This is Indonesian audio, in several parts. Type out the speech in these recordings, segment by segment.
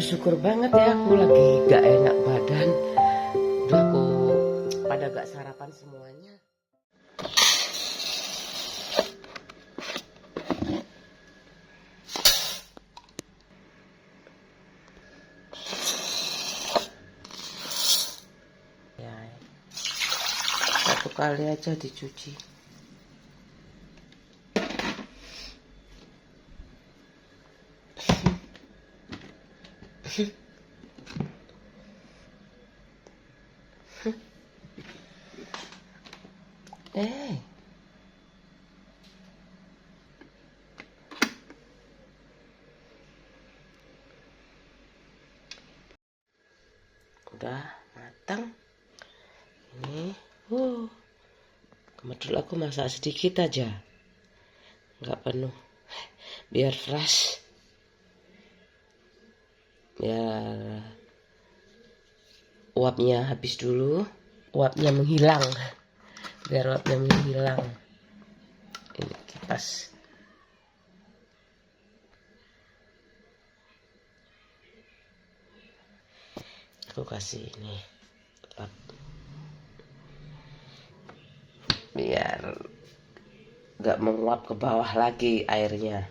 Bersyukur banget ya, aku lagi gak enak badan. Udah aku pada gak sarapan semuanya. Ya, satu kali aja dicuci. Udah matang. Ini, kebetulan aku masak sedikit aja, nggak penuh, biar fresh, biar uapnya habis dulu, uapnya menghilang, biar uapnya menghilang. Ini kipas. Aku kasih ini lap, biar nggak menguap ke bawah lagi airnya.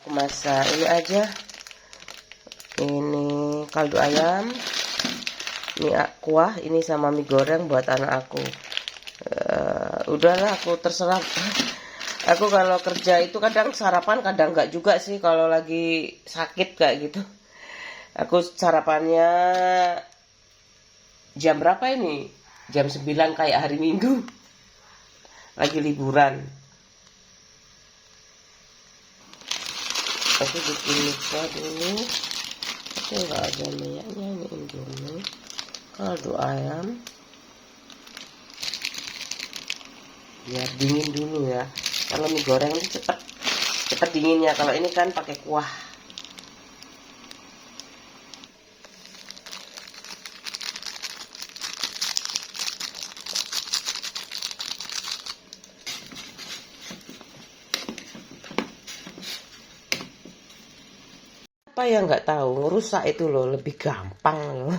Aku masak ini aja, ini kaldu ayam, mie kuah, ini sama mie goreng buat anak aku. Udahlah, aku terserah. Aku kalau kerja itu kadang sarapan, kadang nggak juga sih kalau lagi sakit kayak gitu. Aku sarapannya jam berapa ini? Jam 9 kayak hari Minggu. Lagi liburan. Aku bikin lupa dulu. Itu nggak ada minyaknya, ini indomie. Kaldu ayam. Biar dingin dulu ya. Kalau mie goreng ini cepet dinginnya. Kalau ini kan pakai kuah. Apa yang nggak tahu, ngerusak itu loh lebih gampang loh.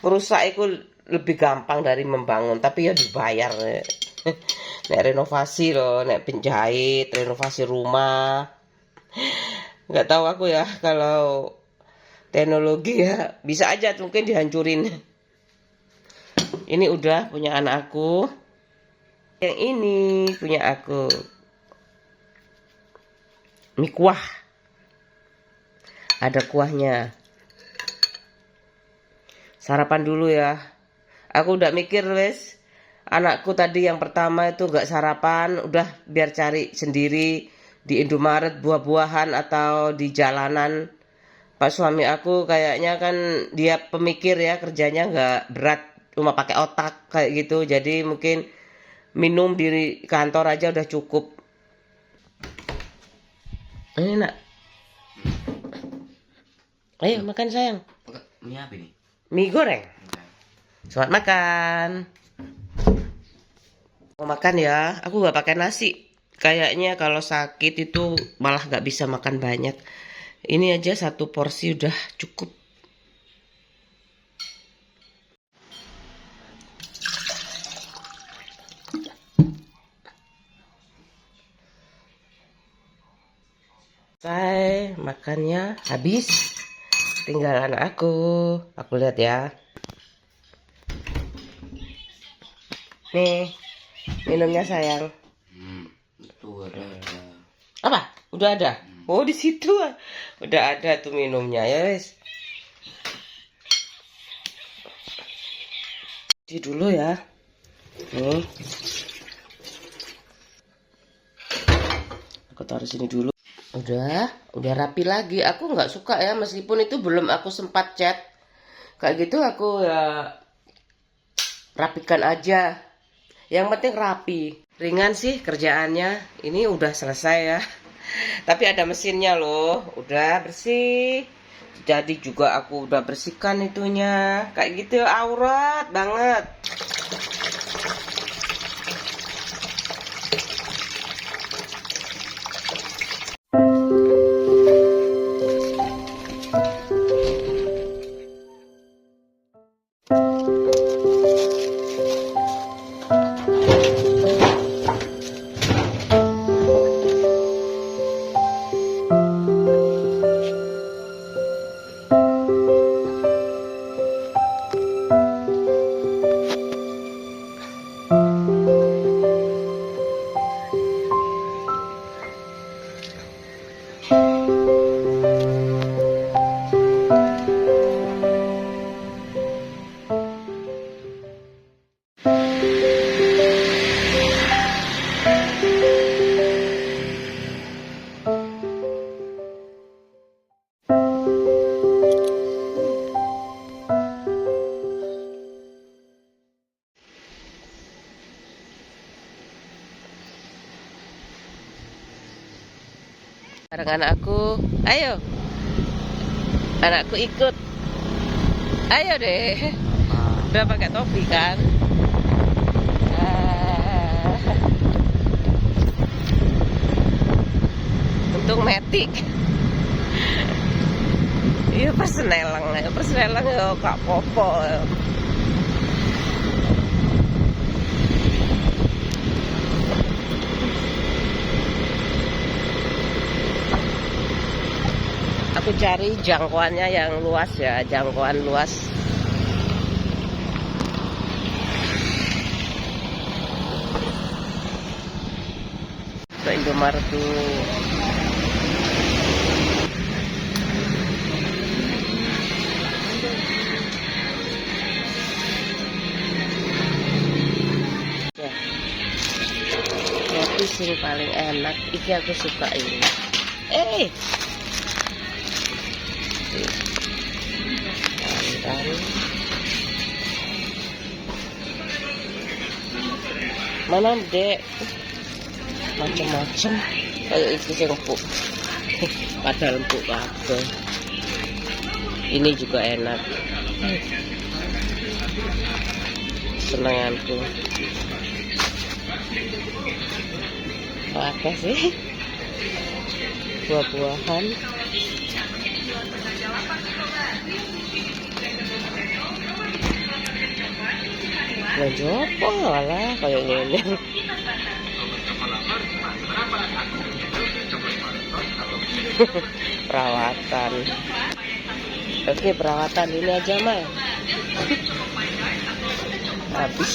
Ngerusak itu lebih gampang dari membangun, tapi ya dibayar. Nek renovasi loh, nek penjahit, renovasi rumah. Nggak tahu aku ya, kalau teknologi ya bisa aja mungkin dihancurin. Ini udah punya anak aku. Yang ini punya aku. Mie kuah. Ada kuahnya. Sarapan dulu ya. Aku udah mikir wes. Anakku tadi yang pertama itu gak sarapan. Udah biar cari sendiri di Indomaret buah-buahan atau di jalanan. Pak suami aku kayaknya kan dia pemikir ya, kerjanya gak berat, cuma pakai otak kayak gitu. Jadi mungkin minum di kantor aja udah cukup. Ini nak. Ayo makan sayang. Mie apa ini? Mie goreng. Selamat makan. Mau makan ya? Aku gak pakai nasi. Kayaknya kalau sakit itu malah gak bisa makan banyak. Ini aja satu porsi udah cukup. Selesai makannya habis. Tinggal anak aku lihat ya. Nih, minumnya sayang. Itu ada. Apa? Udah ada? Oh, di situ. Udah ada tuh minumnya ya, wes. Di dulu ya. Nih. Aku taruh sini dulu. Udah rapi lagi. Aku nggak suka ya, meskipun itu belum aku sempat cat. Kayak gitu aku ya rapikan aja. Yang penting rapi. Ringan sih kerjaannya. Ini udah selesai ya. Tapi ada mesinnya loh. Udah bersih. Jadi juga aku udah bersihkan itunya. Kayak gitu aurat banget. Bareng anakku, ayo. Anakku ikut. Ayo deh. Udah pakai topi kan? Untung metik. Iya persenelang ya kak popo. Aku cari jangkauannya yang luas ya, jangkauan luas. Ke Indomaret dulu. Ya. Roti sing paling enak, iki aku suka ini. Mana dek? Macem-macem kayak itu sih empuk. Padahal empuk kabeh. Ini juga enak. Senenganku. Apa sih? Buah-buahan. Belanja apa lah kayak gini. Perawatan. Oke, perawatan ini aja mah. Habis.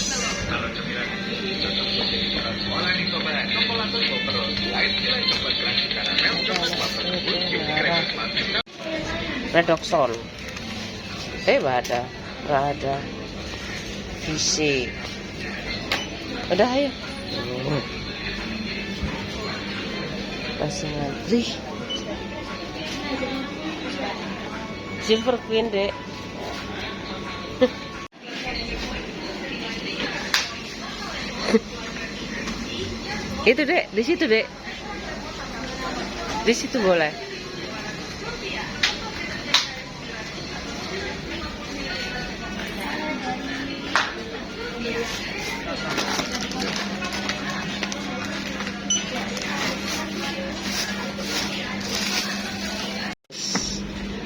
Redoxon. Ada. Visi. Udah ayo. Masih ngantri. Silver Queen dek. Itu dek, di situ dek. Di situ boleh.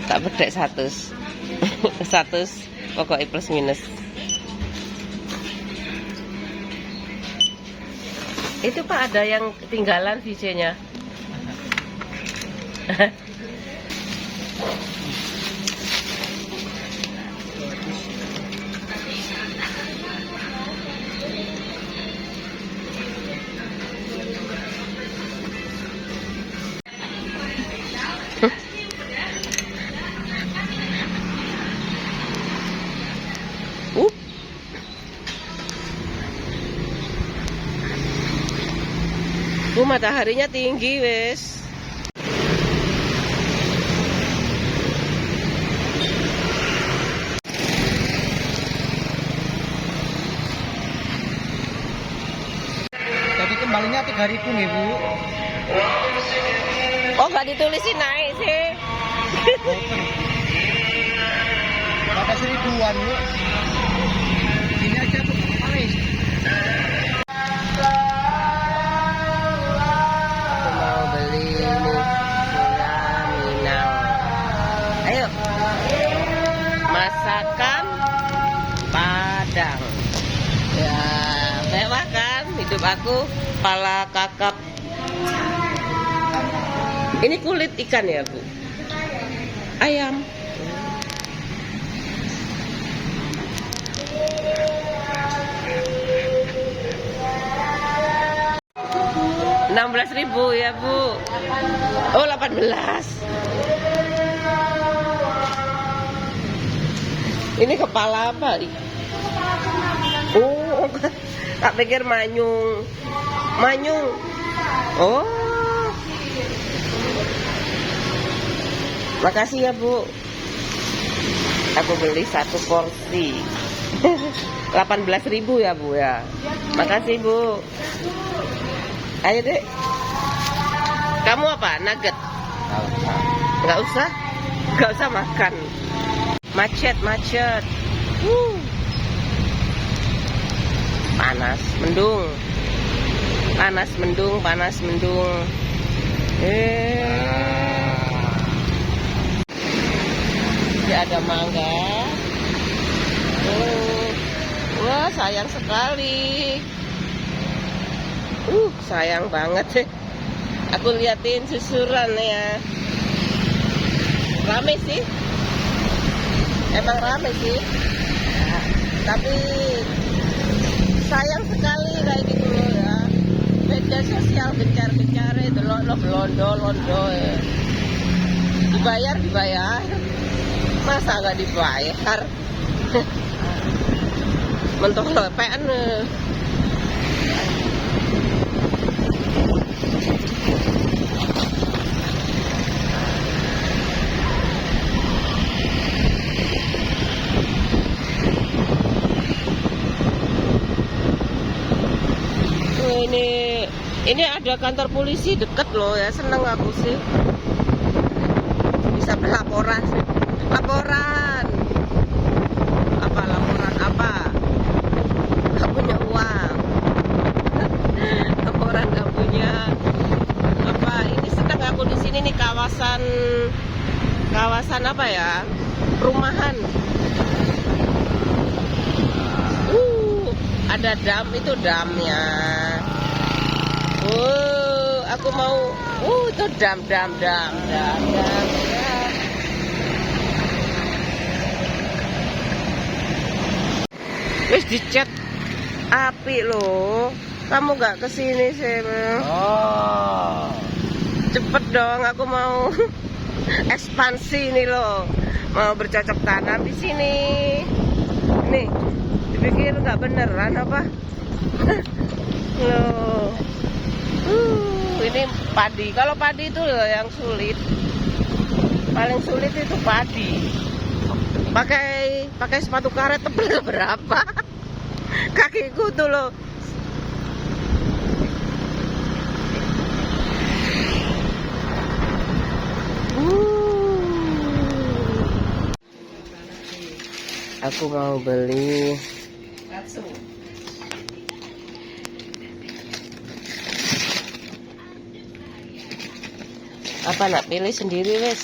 Tak bedek 100. 100 pokoknya plus minus. Itu Pak ada yang ketinggalan VC-nya. Mataharinya tinggi wes. Jadi kembalinya 3.000 nih Bu. Oh nggak ditulisin naik sih. Kata 1.000-an Bu. Ini aja tuh paling. Masakan Padang. Ya, mewah kan hidup aku. Pala kakap. Ini kulit ikan ya, Bu? Ayam. Rp16.000 ya, Bu. Oh, 18. Ini kepala apa? Oh, tak pikir manyung. Manyung. Oh. Makasih ya, Bu. Aku beli 1 porsi. 18.000 ya, Bu ya. Makasih, Bu. Ayo, Dek. Kamu apa? Nugget. Nggak usah makan. Macet. Panas mendung. Ini ada mangga. Wah, sayang sekali. Sayang banget. Aku liatin susuran ya. Rame sih. Emang rame sih. Tapi sayang sekali kayak gitu loh ya. Media sosial gencar-gencar itu londo ya. Dibayar. Masa nggak dibayar? Mentok lepean. Ini ada kantor polisi deket loh ya, seneng aku sih. Bisa berlaporan. Laporan apa? Gak punya uang. Laporan gak punya apa? Ini seneng aku di sini nih, kawasan apa ya? Perumahan. Ada dam, itu damnya. Aku mau. Itu dam. Wis dicat api loh. Kamu gak kesini sih? Cepet dong, aku mau ekspansi nih loh. Mau bercocok tanam di sini. Nih, dipikir nggak beneran apa? Loh. Ini padi. Kalau padi itu loh yang sulit. Paling sulit itu padi. Pakai sepatu karet tebal berapa? Kakiku tuh loh. Aku mau beli apa, nak pilih sendiri wes.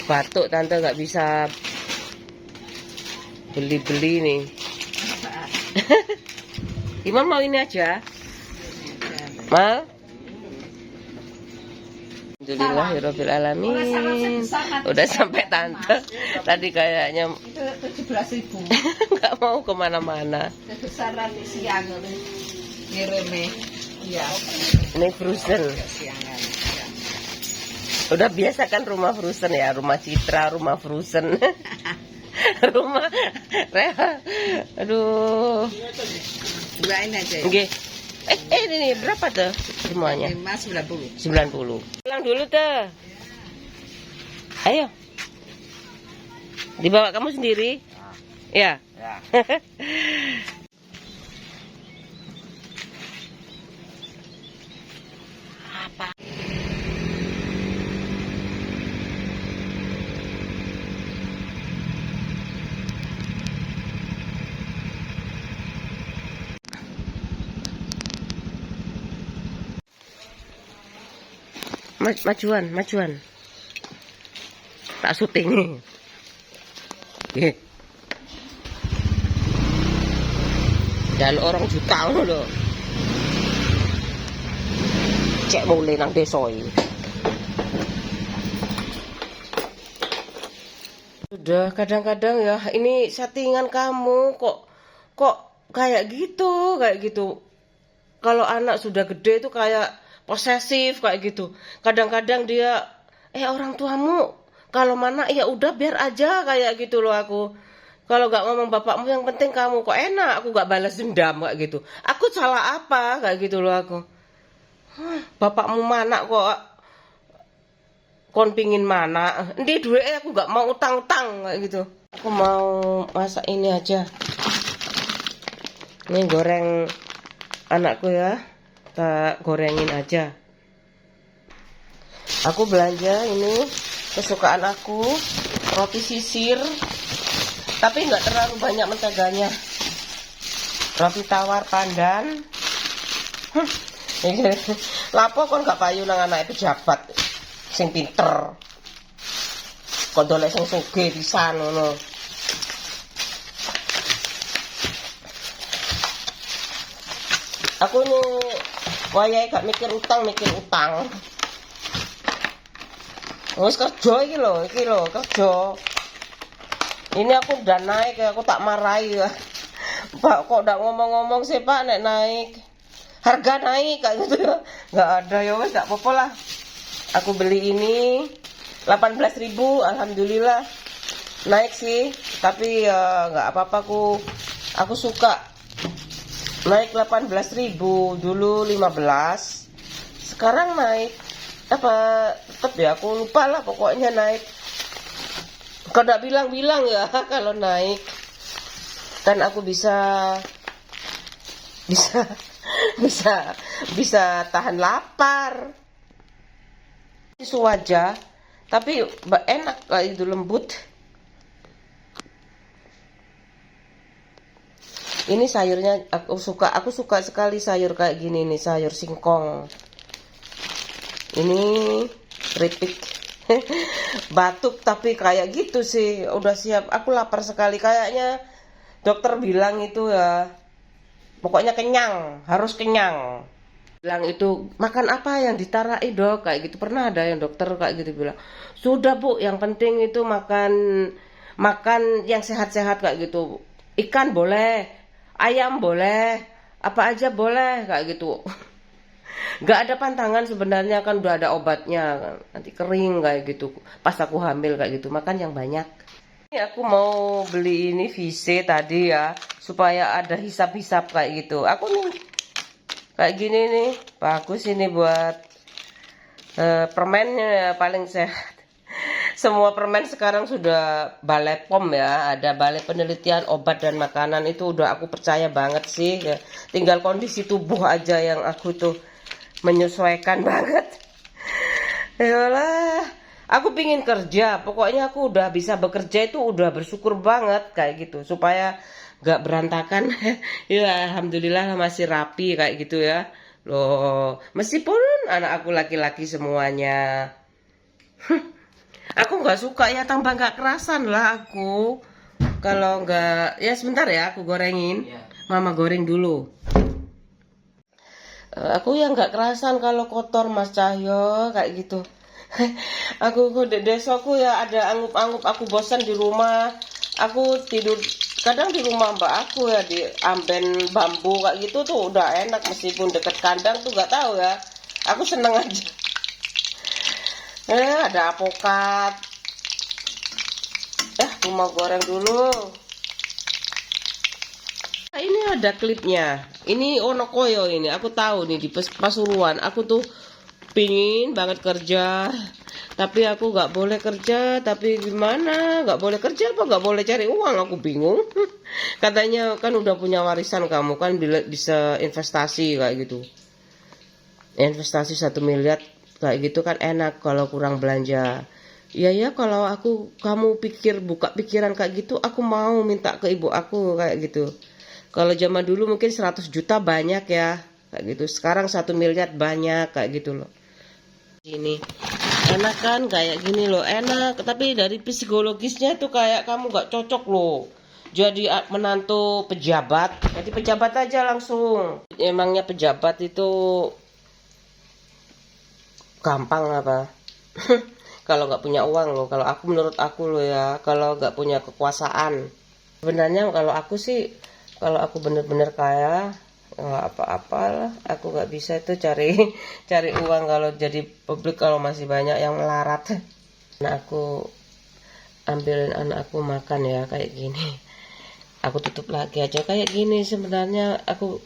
Batuk tante, nggak bisa beli nih. Iman mau ini aja. Mal. Alhamdulillahirabbil alamin. Udah sampai tante. Tadi kayaknya 17.000. nggak mau kemana-mana. Kebesaran siang ngirime. Iya. Ini frozen. Udah biasa kan rumah frozen ya, rumah Citra, rumah frozen. Rumah Reha. Aduh. Durain aja ya. Oke. Ini berapa tuh semuanya? 90. 90. Pulang dulu tuh. Ayo. Dibawa kamu sendiri? Ya. Apa? Majuan. Tak syuting. Dan orang juta loh. Cek mulai nang desa iki. Sudah, kadang-kadang ya ini settingan kamu kok kayak gitu. Kalau anak sudah gede itu kayak posesif kayak gitu. Kadang-kadang dia orang tuamu kalau mana ya udah biar aja kayak gitu loh aku. Kalau nggak ngomong bapakmu yang penting kamu, kok enak aku nggak balas dendam kayak gitu. Aku salah apa kayak gitu loh aku. Bapakmu mana kok kon pingin mana? Ndi duit aku nggak mau utang-utang kayak gitu. Aku mau masak ini aja. Ini goreng anakku ya. Tak gorengin aja. Aku belanja ini kesukaan aku, roti sisir, tapi nggak terlalu banyak menteganya. Roti tawar pandan. Lapo kon gak payu nang anake pejabat sing pinter. Kok dolek sing sugih pisan ngono. Aku ini wayahe gak mikir utang. Wis kerja iki lho, kerja. Ini aku udah naik, aku tak marahi ya. Pak kok udah ngomong-ngomong sih Pak nek naik. Harga naik kayak gitu ya. Nggak ada ya wes nggak apa-apa lah. Aku beli ini 18.000, alhamdulillah. Naik sih, tapi ya nggak apa-apa aku suka. Naik 18.000, dulu 15. Sekarang naik apa tetap ya aku lupa lah pokoknya naik. Kau nggak bilang-bilang ya kalau naik. Kan aku bisa tahan lapar. Susu aja, tapi enak kayak itu lembut. Ini sayurnya aku suka sekali sayur kayak gini nih, sayur singkong. Ini keripik batuk tapi kayak gitu sih udah siap. Aku lapar sekali kayaknya. Dokter bilang itu ya, pokoknya kenyang, harus kenyang. Bilang itu, makan apa yang ditarai dok, kayak gitu. Pernah ada yang dokter kayak gitu bilang, sudah bu, yang penting itu makan yang sehat-sehat kayak gitu. Ikan boleh, ayam boleh, apa aja boleh kayak gitu. Gak ada pantangan sebenarnya kan udah ada obatnya, nanti kering kayak gitu. Pas aku hamil kayak gitu, makan yang banyak. Aku mau beli ini VC tadi ya, supaya ada hisap-hisap kayak gitu. Aku nih, kayak gini nih, bagus ini buat permennya paling sehat. Semua permen sekarang sudah balai POM ya, ada balai penelitian obat dan makanan, itu udah aku percaya banget sih. Ya. Tinggal kondisi tubuh aja yang aku tuh menyesuaikan banget. Yalah. Aku pingin kerja, pokoknya aku udah bisa bekerja itu udah bersyukur banget kayak gitu. Supaya gak berantakan, ya alhamdulillah masih rapi kayak gitu ya. Loh, meskipun anak aku laki-laki semuanya. Aku gak suka ya, tambah gak kerasan lah aku. Kalau gak, ya sebentar ya aku gorengin. Ya. Mama goreng dulu. Aku yang gak kerasan kalau kotor Mas Cahyo kayak gitu. Aku di desaku ya ada angup-angup, aku bosan di rumah. Aku tidur kadang di rumah mbak aku ya di amben bambu kayak gitu tuh udah enak meskipun deket kandang tuh gak tahu ya. Aku seneng aja. Ada apokat. Aku mau goreng dulu. Ini ada klipnya. Ini Onokoyo ini. Aku tahu nih di Pasuruan. Aku tuh pingin banget kerja, tapi aku nggak boleh kerja. Tapi gimana? Nggak boleh kerja apa nggak boleh cari uang? Aku bingung. Katanya kan udah punya warisan kamu kan bisa investasi kayak gitu. Investasi 1 miliar kayak gitu kan enak kalau kurang belanja. Ya kalau kamu buka pikiran kayak gitu, aku mau minta ke ibu aku kayak gitu. Kalau zaman dulu mungkin 100 juta banyak ya kayak gitu. Sekarang 1 miliar banyak kayak gitu loh. Gini enak kan kayak gini loh, enak, tapi dari psikologisnya tuh kayak kamu gak cocok loh jadi menantu pejabat. Jadi pejabat aja langsung. Emangnya pejabat itu gampang apa? Kalau gak punya uang loh, kalau aku menurut aku loh ya, kalau gak punya kekuasaan. Sebenarnya kalau aku sih, kalau aku bener-bener kaya nggak apa-apa lah, aku nggak bisa itu cari uang kalau jadi publik, kalau masih banyak yang melarat. Nah, aku ambilin anak aku makan ya kayak gini, aku tutup lagi aja kayak gini. Sebenarnya aku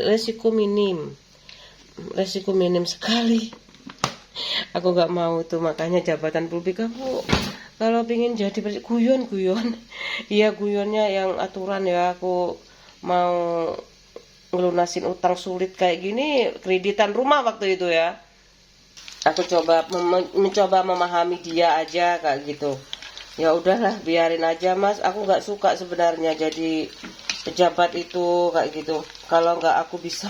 resiko minim sekali. Aku nggak mau tuh, makanya jabatan publik aku kalau pingin jadi guyon iya guyonnya yang aturan ya. Aku mau ngelunasin utang sulit kayak gini, kreditan rumah waktu itu ya. Aku mencoba memahami dia aja kayak gitu. Ya udahlah, biarin aja Mas. Aku nggak suka sebenarnya jadi pejabat itu kayak gitu. Kalau nggak aku bisa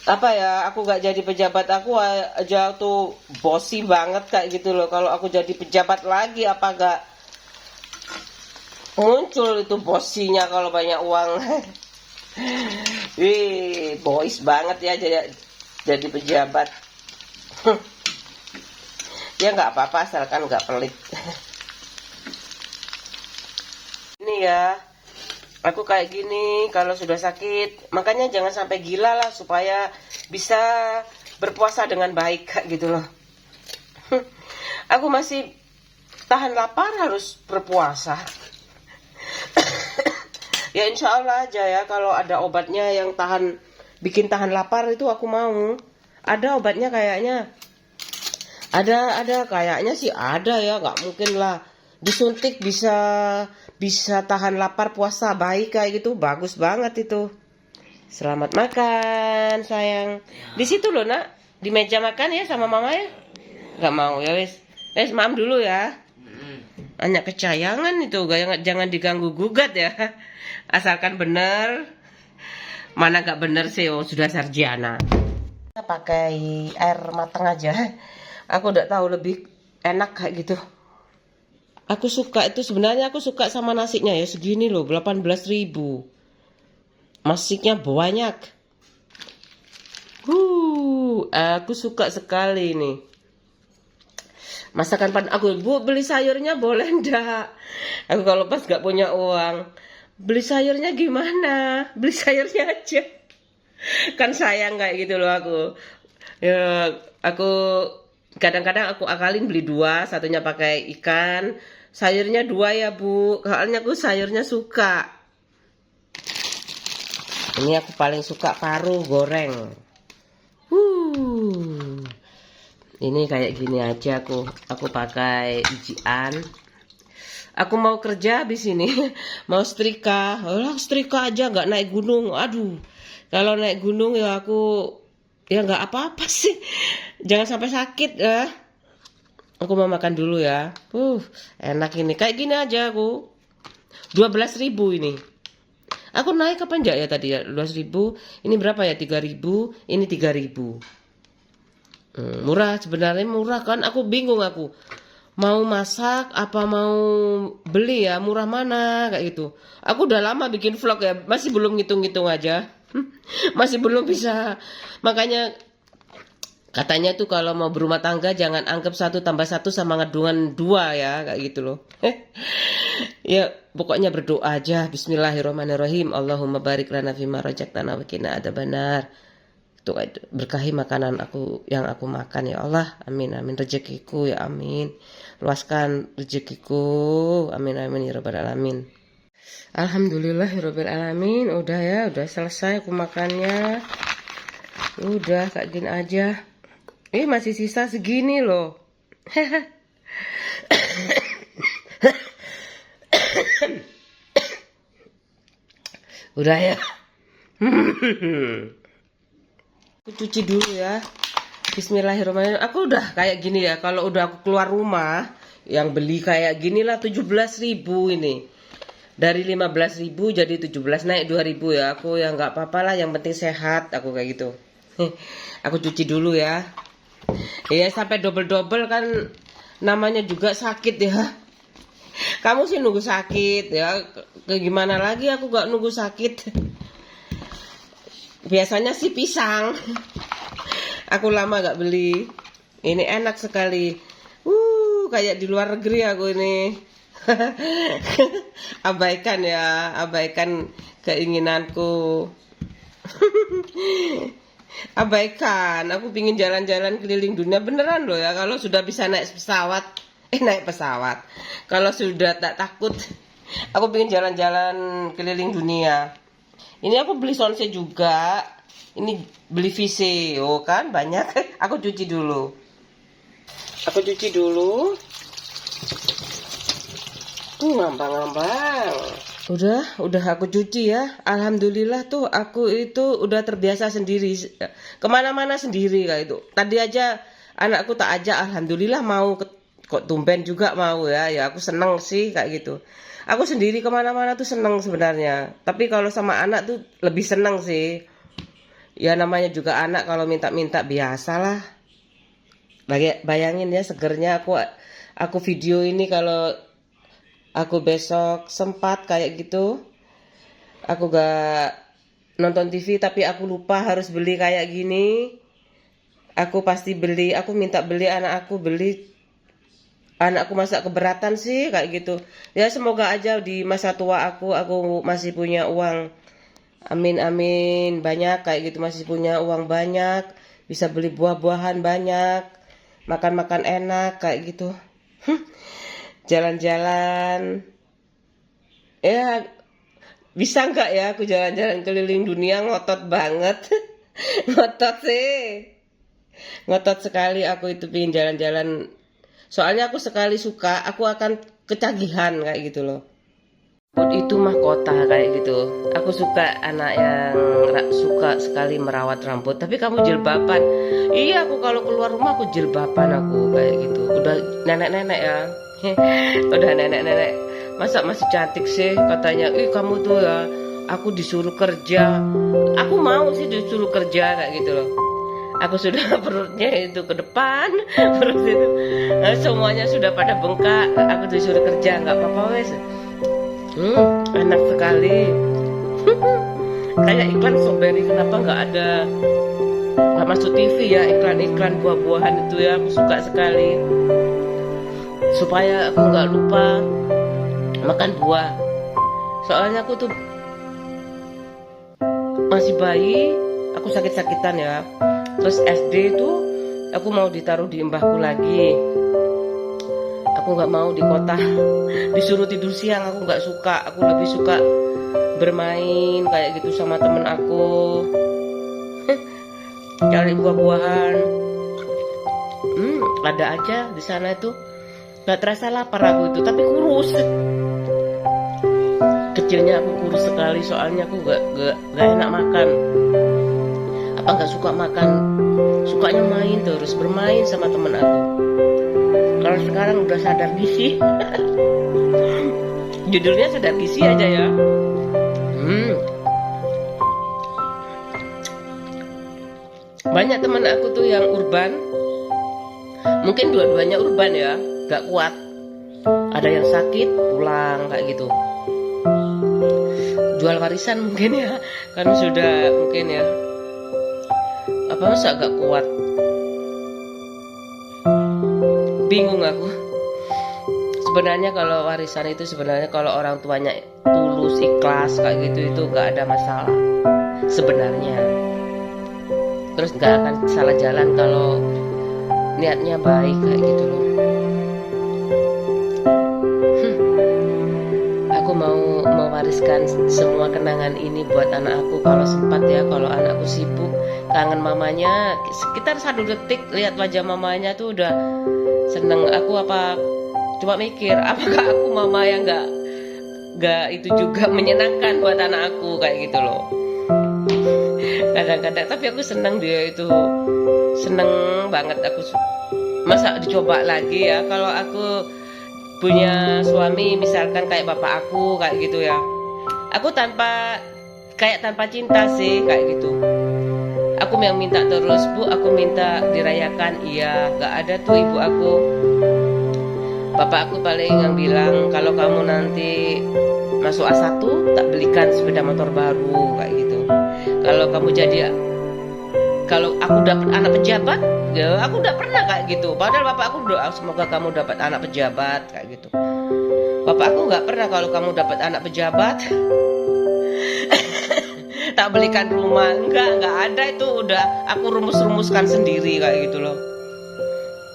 apa ya, aku nggak jadi pejabat, aku aja tuh bosi banget kayak gitu loh. Kalau aku jadi pejabat lagi, apa nggak muncul itu bosinya kalau banyak uang. Wih, boys banget ya jadi pejabat. Ya nggak apa-apa, asalkan nggak pelit. Ini ya, aku kayak gini kalau sudah sakit. Makanya jangan sampai gila lah, supaya bisa berpuasa dengan baik kayak gitu loh. Aku masih tahan lapar, harus berpuasa. Ya insya Allah aja ya, kalau ada obatnya yang bikin tahan lapar itu aku mau. Ada obatnya kayaknya. Ada kayaknya sih ada ya, nggak mungkin lah. Disuntik bisa tahan lapar puasa baik kayak gitu, bagus banget itu. Selamat makan sayang. Di situ loh nak, di meja makan ya sama mama ya. Nggak mau ya wes. Maam dulu ya. Anak kecayangan itu, jangan diganggu gugat ya. Asalkan bener. Mana nggak bener sih, oh sudah sarjana. Pakai air matang aja. Aku udah tahu lebih enak kayak gitu. Aku suka itu, sebenarnya aku suka sama nasinya ya, segini loh, 18.000. Nasinya banyak. Aku suka sekali nih. Masakan padang aku, Bu, beli sayurnya boleh ndak? Aku kalau pas gak punya uang, beli sayurnya gimana? Beli sayurnya aja. Kan sayang kayak gitu loh aku. Ya, aku kadang-kadang aku akalin beli 2, satunya pakai ikan, sayurnya 2 ya Bu, soalnya aku sayurnya suka. Ini aku paling suka paru goreng. Ini kayak gini aja aku pakai bijian. Aku mau kerja habis ini, mau setrika. Setrika aja nggak naik gunung. Aduh, kalau naik gunung ya aku ya nggak apa-apa sih. Jangan sampai sakit ya. Aku mau makan dulu ya. Enak ini. Kayak gini aja aku. 12.000 ini. Aku naik kapan enggak ya tadi ya? 12.000. Ini berapa ya? 3.000. Ini 3.000. Murah, sebenarnya murah kan. Aku bingung aku. Mau masak apa mau beli ya? Murah mana kayak gitu. Aku udah lama bikin vlog ya. Masih belum ngitung-ngitung aja. Masih belum bisa. Makanya katanya tuh kalau mau berumah tangga jangan anggap 1 tambah 1 sama ngedungan 2 ya, kayak gitu loh. Ya pokoknya berdoa aja. Bismillahirrahmanirrahim. Allahumma barik lana fima razaqtana wa qina adzabannar. Tuh berkahi makanan yang aku makan ya Allah. Amin amin. Rezekiku ya amin. Luaskan rezekiku. Amin amin ya rabbal alamin. Alhamdulillahirabbil alamin. Udah ya, udah selesai aku makannya. Udah kayak gini aja. Masih sisa segini loh. Udah ya. Aku cuci dulu ya. Bismillahirrahmanirrahim. Aku udah kayak gini ya. Kalau udah aku keluar rumah, yang beli kayak gini lah 17.000 ini. Dari 15.000 jadi 17, naik 2.000 ya. Aku ya nggak apa-apa lah, yang penting sehat. Aku kayak gitu. Aku cuci dulu ya. Ya sampai double-double kan namanya juga sakit ya. Kamu sih nunggu sakit ya. Gimana lagi aku gak nunggu sakit. Biasanya sih pisang. Aku lama gak beli. Ini enak sekali. Kayak di luar negeri aku ini. Abaikan ya, abaikan keinginanku. Abaikan, aku pingin jalan-jalan keliling dunia beneran loh ya. Kalau sudah bisa naik pesawat, kalau sudah tak takut, aku pingin jalan-jalan keliling dunia. Ini aku beli sonse juga. Ini beli VC, oh kan banyak. Aku cuci dulu. Ngambang-ngambang. Udah aku cuci ya. Alhamdulillah tuh aku itu udah terbiasa sendiri. Kemana-mana sendiri kayak itu. Tadi aja anakku tak ajak, alhamdulillah mau, kok tumben juga mau ya. Ya aku seneng sih kayak gitu. Aku sendiri kemana-mana tuh seneng sebenarnya. Tapi kalau sama anak tuh lebih seneng sih. Ya namanya juga anak, kalau minta-minta biasalah. Bayangin ya segernya aku video ini kalau aku besok sempat kayak gitu. Aku gak nonton TV tapi aku lupa harus beli kayak gini. Aku pasti beli, aku minta beli, anak aku beli. Anakku masa keberatan sih kayak gitu. Ya semoga aja di masa tua aku masih punya uang. Amin amin, banyak kayak gitu, masih punya uang banyak, bisa beli buah-buahan banyak, makan-makan enak kayak gitu. Jalan-jalan. Ya bisa nggak ya aku jalan-jalan keliling dunia, ngotot banget. Ngotot sih. Ngotot sekali aku itu pingin jalan-jalan. Soalnya aku sekali suka, aku akan ketagihan kayak gitu loh. Itu mahkota kayak gitu. Aku suka anak yang suka sekali merawat rambut. Tapi kamu jilbaban. Iya, aku kalau keluar rumah aku jilbaban aku kayak gitu. Udah nenek-nenek ya. Udah nenek-nenek. Masa masih cantik sih katanya. Kamu tuh ya, aku disuruh kerja. Aku mau sih disuruh kerja kayak gitu loh. Aku sudah perutnya itu ke depan, perut itu semuanya sudah pada bengkak. Aku disuruh kerja, nggak apa-apa wes. Enak sekali. Kayak iklan strawberry, kenapa nggak masuk TV ya iklan-iklan buah-buahan itu ya. Aku suka sekali. Supaya aku nggak lupa makan buah. Soalnya aku tuh masih bayi, aku sakit-sakitan ya. Terus SD itu aku mau ditaruh di mbahku lagi. Aku nggak mau di kota. Disuruh tidur siang aku nggak suka. Aku lebih suka bermain kayak gitu sama temen aku. Cari buah-buahan. Ada aja di sana itu. Nggak terasa lapar aku itu, tapi kurus. Kecilnya aku kurus sekali, soalnya aku nggak enak makan. Nggak suka makan, sukanya main terus, bermain sama temen aku. Kalau sekarang udah sadar gizi. Judulnya sadar gizi aja ya. Banyak teman aku tuh yang urban. Mungkin dua-duanya urban ya, gak kuat. Ada yang sakit pulang kayak gitu. Jual warisan mungkin ya, kan sudah mungkin ya. Apa masa gak kuat? Bingung aku. Sebenarnya kalau warisan itu sebenarnya kalau orang tuanya tulus, ikhlas kayak gitu itu gak ada masalah sebenarnya. Terus gak akan salah jalan kalau niatnya baik kayak gitu loh. Aku mau mewariskan semua kenangan ini buat anak aku kalau sempat ya. Kalau anakku sibuk, kangen mamanya, sekitar 1 detik lihat wajah mamanya tuh udah seneng. Aku cuma mikir apakah aku mama yang gak itu juga menyenangkan buat anak aku kayak gitu loh. Kadang-kadang tapi aku seneng, dia itu seneng banget. Aku masa dicoba lagi ya kalau aku punya suami misalkan kayak bapak aku kayak gitu ya. Aku tanpa cinta sih kayak gitu. Aku yang minta terus, Bu, aku minta dirayakan. Iya, gak ada tuh ibu aku. Bapak aku paling yang bilang, kalau kamu nanti masuk A1, tak belikan sepeda motor baru kayak gitu. Kalau aku dapat anak pejabat, ya aku udah pernah kayak gitu. Padahal bapak aku doa semoga kamu dapat anak pejabat kayak gitu. Bapak aku nggak pernah kalau kamu dapat anak pejabat tak belikan rumah. Enggak ada, itu udah aku rumuskan sendiri kayak gitu loh.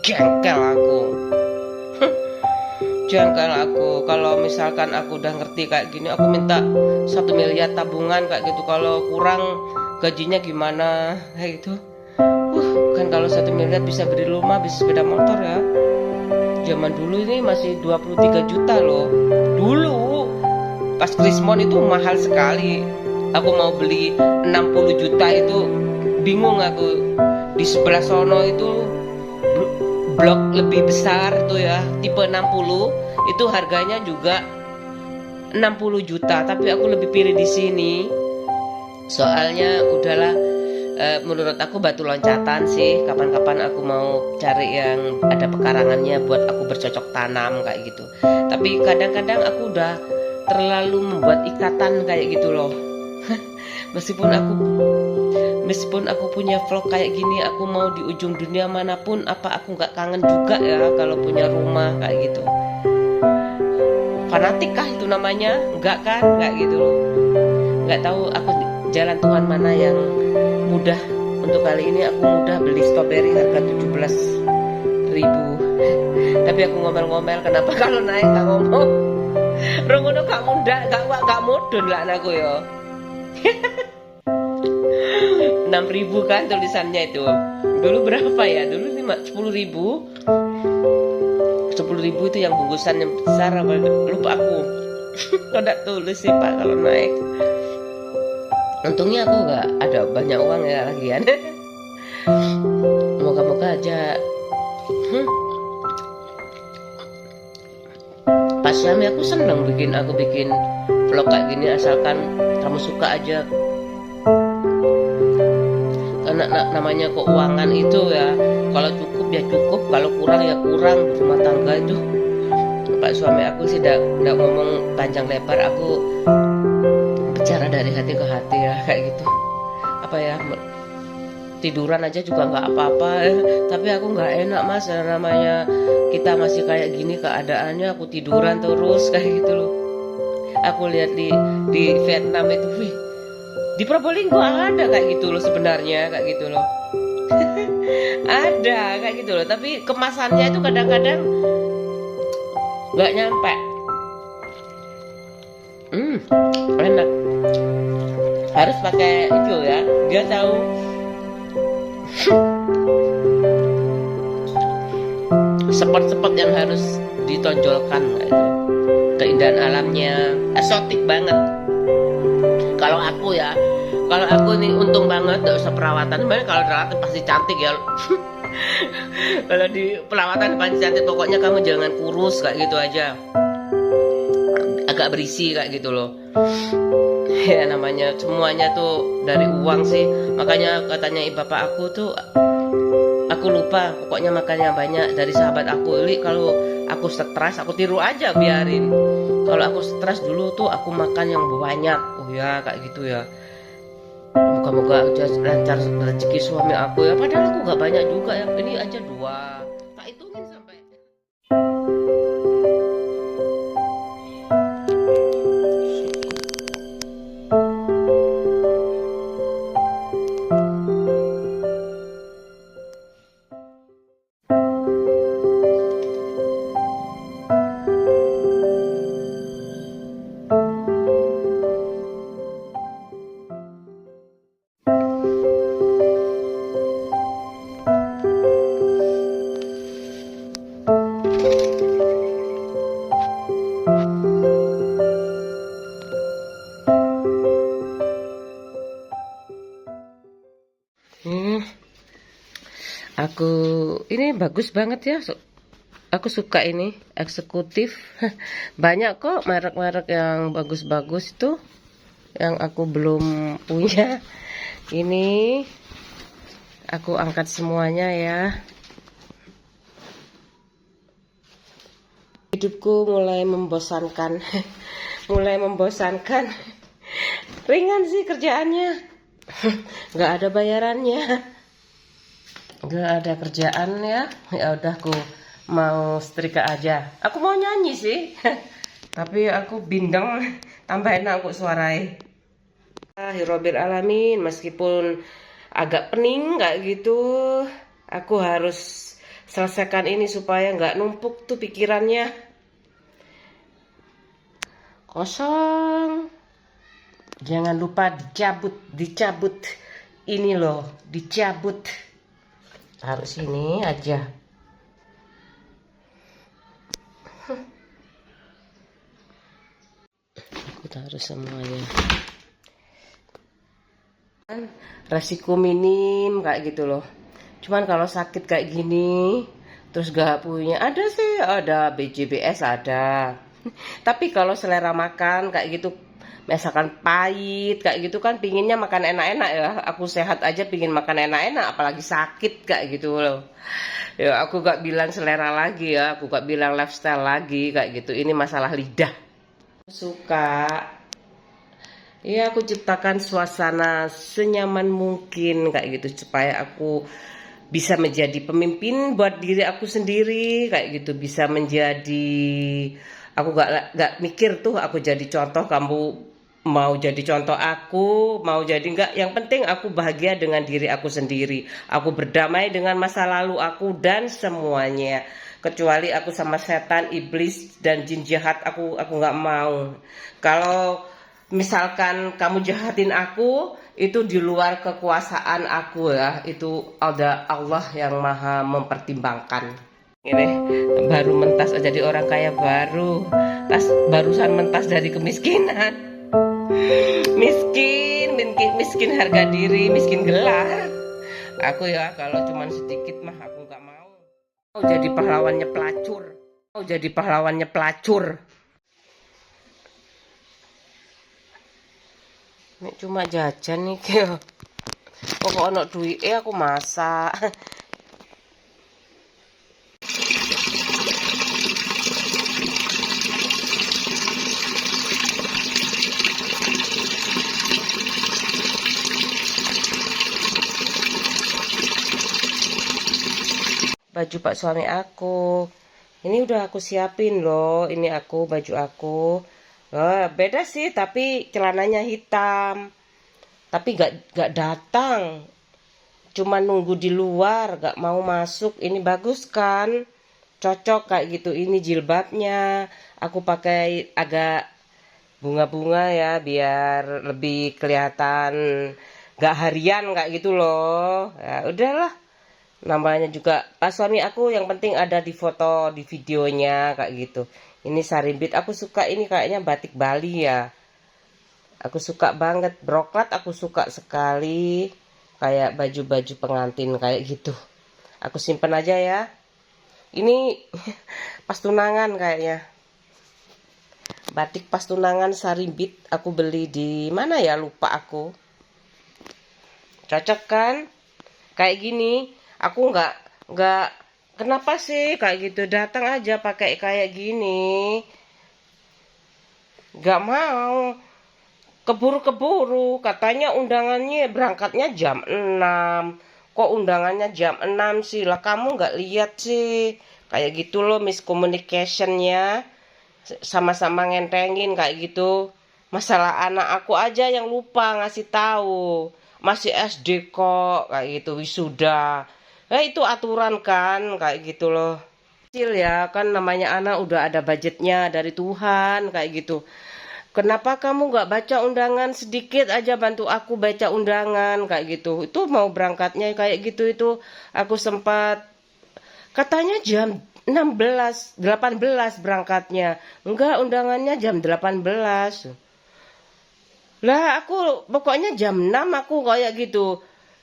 Jengkel aku. Jengkel aku kalau misalkan aku udah ngerti kayak gini, aku minta 1 miliar tabungan kayak gitu. Kalau kurang gajinya gimana kayak gitu. Kan kalau 1 miliar bisa beli rumah, bisa sepeda motor ya. Zaman dulu ini masih 23 juta loh. Dulu pas Krismon itu mahal sekali. Aku mau beli 60 juta itu bingung aku. Di sebelah sono itu blok lebih besar tuh ya, tipe 60 itu harganya juga 60 juta, tapi aku lebih pilih di sini. Soalnya udahlah, menurut aku batu loncatan sih. Kapan-kapan aku mau cari yang ada pekarangannya buat aku bercocok tanam kayak gitu. Tapi kadang-kadang aku udah terlalu membuat ikatan kayak gitu loh. Meskipun aku punya vlog kayak gini, aku mau di ujung dunia manapun, apa aku nggak kangen juga ya kalau punya rumah kayak gitu. Fanatik kah itu namanya? Enggak kan? Enggak gitu loh. Enggak tahu aku jalan Tuhan mana yang mudah. Untuk kali ini aku mudah beli strawberry harga 17.000. Tapi aku ngomel-ngomel, kenapa kalau naik gak ngomong? Rongono gak mudah, gak mudun lah anakku yo. 6.000 kan tulisannya itu. Dulu berapa ya? Dulu 10.000. 10.000 itu yang bungkusan yang besar apa? Lupa aku. Udah tulis sih Pak kalau naik. Untungnya aku gak ada banyak uang ya lagian. Moga-moga aja. Pas suami aku seneng aku bikin vlog kayak gini, asalkan kamu suka aja. Karena namanya keuangan itu ya, kalau cukup ya cukup, kalau kurang ya kurang. Rumah tangga itu Pak suami aku sih tidak ngomong panjang lebar, aku bicara dari hati ke hati ya kayak gitu. Apa ya, tiduran aja juga nggak apa-apa, tapi aku nggak enak Mas, namanya kita masih kayak gini keadaannya, aku tiduran terus kayak gitu loh. Aku lihat di Vietnam itu, wih, di Probolinggo ada kayak gitu loh sebenarnya, kayak gitu loh. Ada kayak gitu loh, tapi kemasannya itu kadang-kadang nggak nyampe. Enak. Harus pakai itu ya, dia tahu. Spot-spot yang harus ditonjolkan gitu. Keindahan alamnya eksotik banget. Kalau aku nih untung banget gak usah perawatan. Sebenarnya kalau perawatan pasti cantik ya. Kalau di perawatan pasti cantik, pokoknya kamu jangan kurus kayak gitu aja. Agak berisi kayak gitu loh. Ya namanya semuanya tuh dari uang sih. Makanya katanya bapak aku tuh, aku lupa, pokoknya makan yang banyak. Dari sahabat aku, Li, kalau aku stres aku tiru aja, biarin. Kalau aku stres dulu tuh aku makan yang banyak. Oh ya kayak gitu ya. Moga-moga aja lancar rezeki suami aku ya. Padahal aku gak banyak juga ya. Ini aja 2. Tak hitungin sampai. Aku ini bagus banget ya. Aku suka ini eksekutif. Banyak kok merek-merek yang bagus-bagus itu yang aku belum punya. Ini aku angkat semuanya ya. Hidupku mulai membosankan. Mulai membosankan. Ringan sih kerjaannya. Gak ada bayarannya. Gak ada kerjaan ya. Ya udah aku mau setrika aja. Aku mau nyanyi sih. Tapi aku bindeng, tambahin aku suarai. Alhamdulillahirabbil alamin, meskipun agak pening kayak gitu, aku harus selesaikan ini supaya nggak numpuk tuh pikirannya. Kosong. Jangan lupa dicabut. Ini loh, dicabut. Harus ini aja. Aku taruh semuanya. Resiko minim kayak gitu loh. Cuman kalau sakit kayak gini, Terus gak punya, ada sih, ada BJBS ada. Tapi kalau selera makan kayak gitu, misalkan pahit kayak gitu kan, pinginnya makan enak-enak ya. Aku sehat aja pingin makan enak-enak, apalagi sakit kayak gitu loh. Ya aku gak bilang selera lagi ya, aku gak bilang lifestyle lagi kayak gitu. Ini masalah lidah. Suka, ya aku ciptakan suasana senyaman mungkin kayak gitu supaya aku bisa menjadi pemimpin buat diri aku sendiri kayak gitu, bisa menjadi, aku gak mikir tuh aku jadi contoh, kamu mau jadi contoh aku, mau jadi enggak, yang penting aku bahagia dengan diri aku sendiri, aku berdamai dengan masa lalu aku dan semuanya, kecuali aku sama setan, iblis dan jin jahat, aku nggak mau. Kalau misalkan kamu jahatin aku, itu di luar kekuasaan aku ya, itu ada Allah yang maha mempertimbangkan. Ini baru mentas jadi orang kaya baru, barusan mentas dari kemiskinan. Miskin harga diri, miskin gelar. Aku ya kalau cuman sedikit mah aku nggak mau. Mau jadi pahlawannya pelacur, mau jadi pahlawannya pelacur. Nek cuma jajan nih kyo. Pokok ono duit aku masak. Baju pak suami aku. Ini udah aku siapin loh. Ini aku, baju aku. Beda sih, tapi celananya hitam. Tapi gak datang. Cuma nunggu di luar, gak mau masuk. Ini bagus kan? Cocok kayak gitu. Ini jilbabnya. Aku pakai agak bunga-bunga ya, biar lebih kelihatan gak harian kayak gitu loh. Ya udahlah. Namanya juga pas suami aku, yang penting ada di foto, di videonya kayak gitu. Ini sarimbit, aku suka ini, kayaknya batik Bali ya. Aku suka banget, broklat aku suka sekali. Kayak baju-baju pengantin kayak gitu. Aku simpen aja ya. Ini pas tunangan kayaknya. Batik pas tunangan sarimbit, aku beli di mana ya, lupa aku. Cocok kan? Kayak gini. Aku nggak kenapa sih kayak gitu, datang aja pakai kayak gini, nggak mau keburu-keburu, katanya undangannya berangkatnya jam 6, kok undangannya jam 6 sih, lah kamu nggak lihat sih, kayak gitu loh miscommunicationnya, sama-sama ngentengin kayak gitu. Masalah anak aku aja yang lupa ngasih tahu, masih SD kok kayak gitu, wisuda. Itu aturan kan kayak gitu loh. Kecil ya kan, namanya anak udah ada budgetnya dari Tuhan kayak gitu. Kenapa kamu nggak baca undangan sedikit aja, bantu aku baca undangan kayak gitu. Itu mau berangkatnya kayak gitu, itu aku sempat katanya jam 16, 18 berangkatnya. Enggak, undangannya jam 18. Lah aku pokoknya jam 6 aku kayak gitu.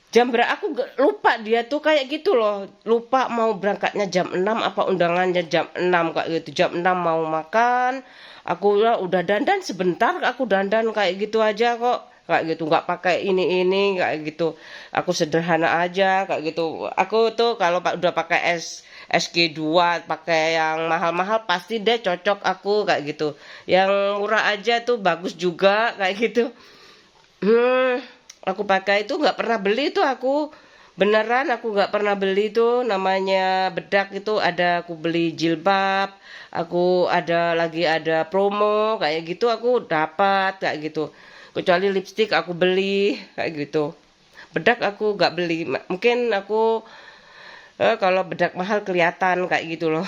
Jam berapa aku lupa, dia tuh kayak gitu loh. Lupa mau berangkatnya jam 6 apa undangannya jam 6 kayak gitu. Jam 6 mau makan. Aku udah dandan sebentar, aku dandan kayak gitu aja kok. Kayak gitu, nggak pakai ini kayak gitu. Aku sederhana aja kayak gitu. Aku tuh kalau udah pakai SG2, pakai yang mahal-mahal pasti deh cocok aku kayak gitu. Yang murah aja tuh bagus juga kayak gitu. Aku pakai itu, nggak pernah beli tuh aku, beneran aku nggak pernah beli tuh, namanya bedak itu ada, aku beli jilbab, aku ada promo kayak gitu, aku dapat kayak gitu. Kecuali lipstick aku beli kayak gitu, bedak aku nggak beli. Mungkin aku kalau bedak mahal kelihatan kayak gitu loh.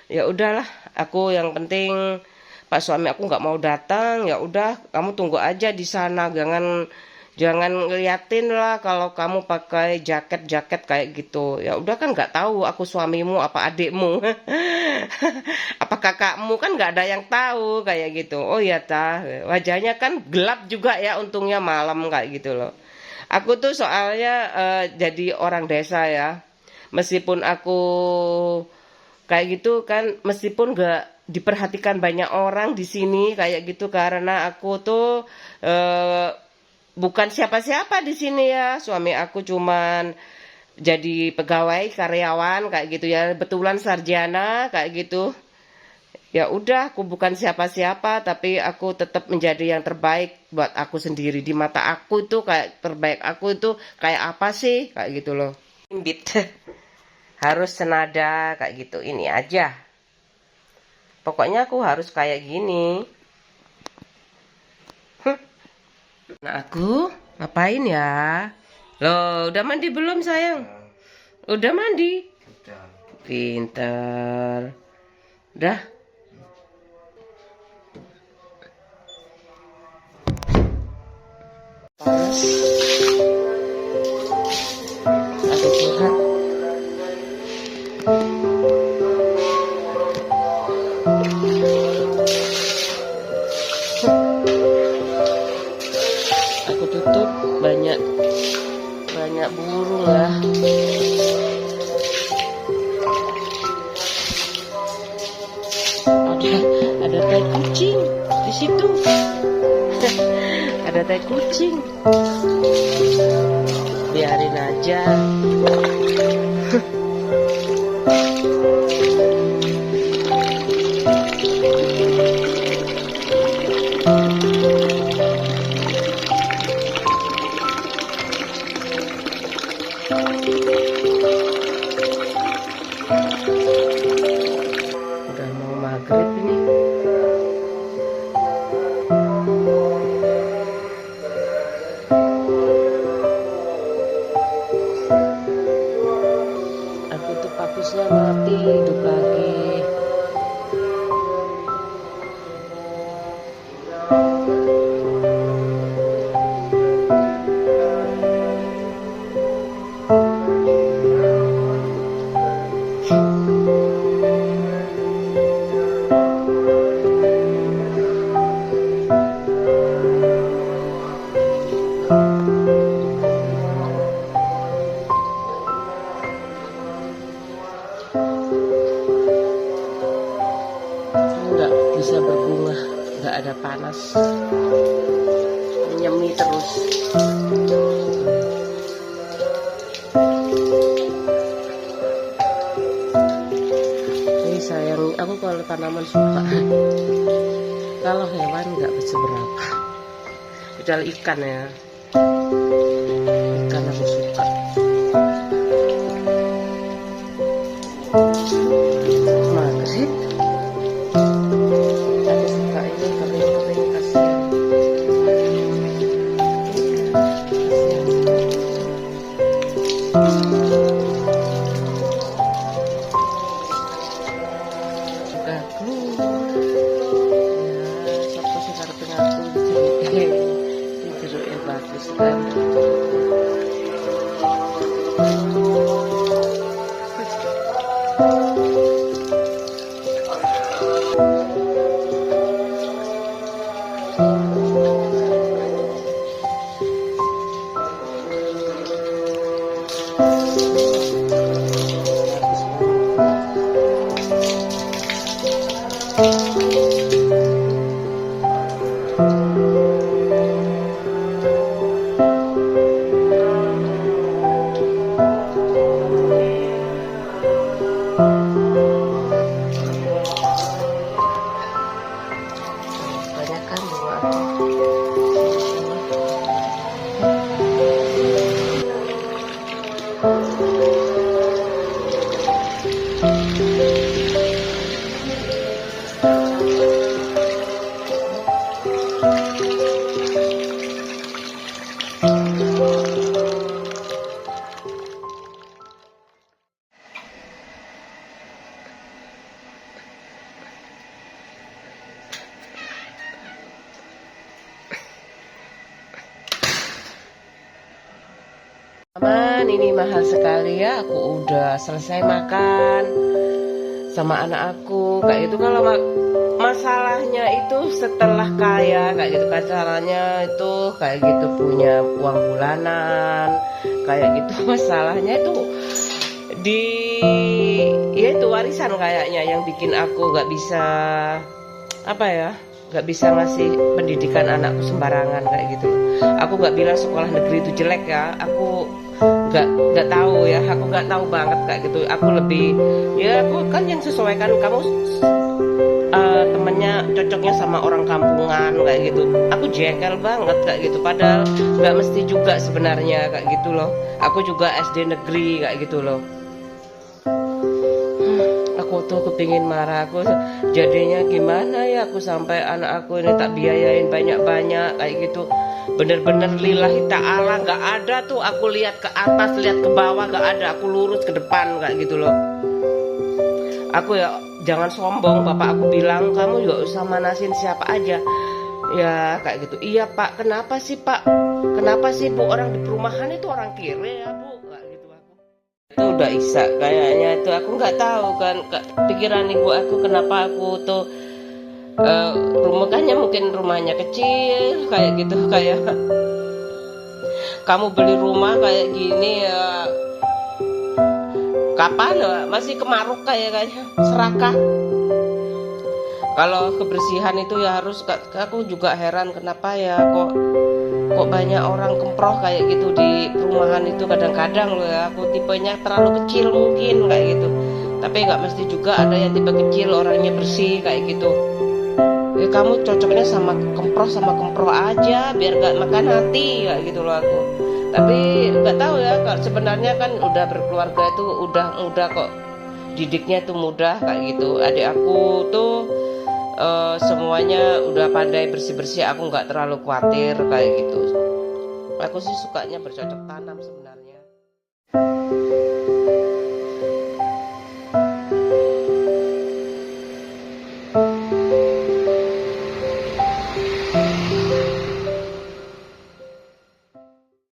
Ya udahlah, aku yang penting Pak suami aku nggak mau datang, ya udah kamu tunggu aja di sana, jangan ngeliatin lah kalau kamu pakai jaket kayak gitu. Ya udah kan nggak tahu aku suamimu apa adikmu, apa kakakmu, kan nggak ada yang tahu kayak gitu. Oh ya tah, wajahnya kan gelap juga ya, untungnya malam kayak gitu loh. Aku tuh soalnya jadi orang desa ya. meskipun aku kayak gitu kan, meskipun gak diperhatikan banyak orang di sini kayak gitu, karena aku tuh bukan siapa-siapa di sini ya. Suami aku cuman jadi pegawai karyawan kayak gitu ya, betulan sarjana kayak gitu. Ya udah, aku bukan siapa-siapa, tapi aku tetap menjadi yang terbaik buat aku sendiri. Di mata aku itu kayak terbaik aku itu kayak apa sih? Kayak gitu loh. Imbit. Harus senada kayak gitu. Ini aja. Pokoknya aku harus kayak gini. Nah, aku ngapain ya? Loh, udah mandi belum sayang? Udah mandi? Pinter. Udah. Panas. Ada curhat. Aku tutup, banyak burung ya. Ada tai kucing di situ. Ada tai kucing. Biarin aja. Udah mau maghrib ini. Aku tuh pakusnya mati, hidup lagi. Nggak bisa berbunga, nggak ada panas, menyemi terus. Ini sayang, aku kalau tanaman suka, kalau hewan nggak seberapa. Kecuali ikan ya, ikan aku suka. Maghrib. Aku suka ini kering-kering, kasihan. Udah keluar. Ya, siapa sih karpet aku jeruk. Ini jeruknya bagus kan. Banyak kan bunga aku. Aman, ini mahal sekali ya. Aku udah selesai makan sama anak aku. Kayak gitu kalau masalahnya itu setelah kaya kayak gitu, caranya itu kayak gitu punya uang bulanan kayak gitu. Masalahnya itu ya itu warisan kayaknya yang bikin aku nggak bisa apa ya, nggak bisa ngasih pendidikan anakku sembarangan kayak gitu. Aku nggak bilang sekolah negeri itu jelek ya, aku nggak tahu ya, aku nggak tahu banget kayak gitu. Aku lebih ya aku kan yang sesuaikan kamu temennya cocoknya sama orang kampungan kayak gitu. Aku jengkel banget kayak gitu, padahal nggak mesti juga sebenarnya kayak gitu loh. Aku juga SD negeri kayak gitu loh. Aku tuh kepingin marah, aku jadinya gimana ya, aku sampai anak aku ini tak biayain banyak-banyak kayak gitu. Bener-bener lillahi ta'ala nggak ada tuh, aku lihat ke atas lihat ke bawah nggak ada, aku lurus ke depan kayak gitu loh. Aku ya jangan sombong, bapak aku bilang kamu juga usah manasin siapa aja ya kayak gitu. Iya pak, kenapa sih pak, kenapa sih bu, orang di perumahan itu orang kiri ya bu kayak gitu. Aku itu udah isak kayaknya, itu aku nggak tahu kan pikiran ibu aku kenapa aku tuh rumahnya mungkin rumahnya kecil kayak gitu, kayak kamu beli rumah kayak gini ya kapan ya, masih kemaruk kayaknya serakah. Kalau kebersihan itu ya harus, aku juga heran kenapa ya kok banyak orang kemproh kayak gitu di perumahan itu. Kadang-kadang loh ya, aku tipenya terlalu kecil mungkin kayak gitu, tapi nggak mesti juga ada yang tipe kecil orangnya bersih kayak gitu. Ya kamu cocoknya sama kemproh aja biar gak makan hati kayak gitu loh aku. Tapi nggak tahu ya, kalau sebenarnya kan udah berkeluarga itu udah mudah kok, didiknya tuh mudah kayak gitu. Adik aku tuh semuanya udah pandai bersih-bersih, aku nggak terlalu khawatir kayak gitu. Aku sih sukanya bercocok tanam sebenarnya.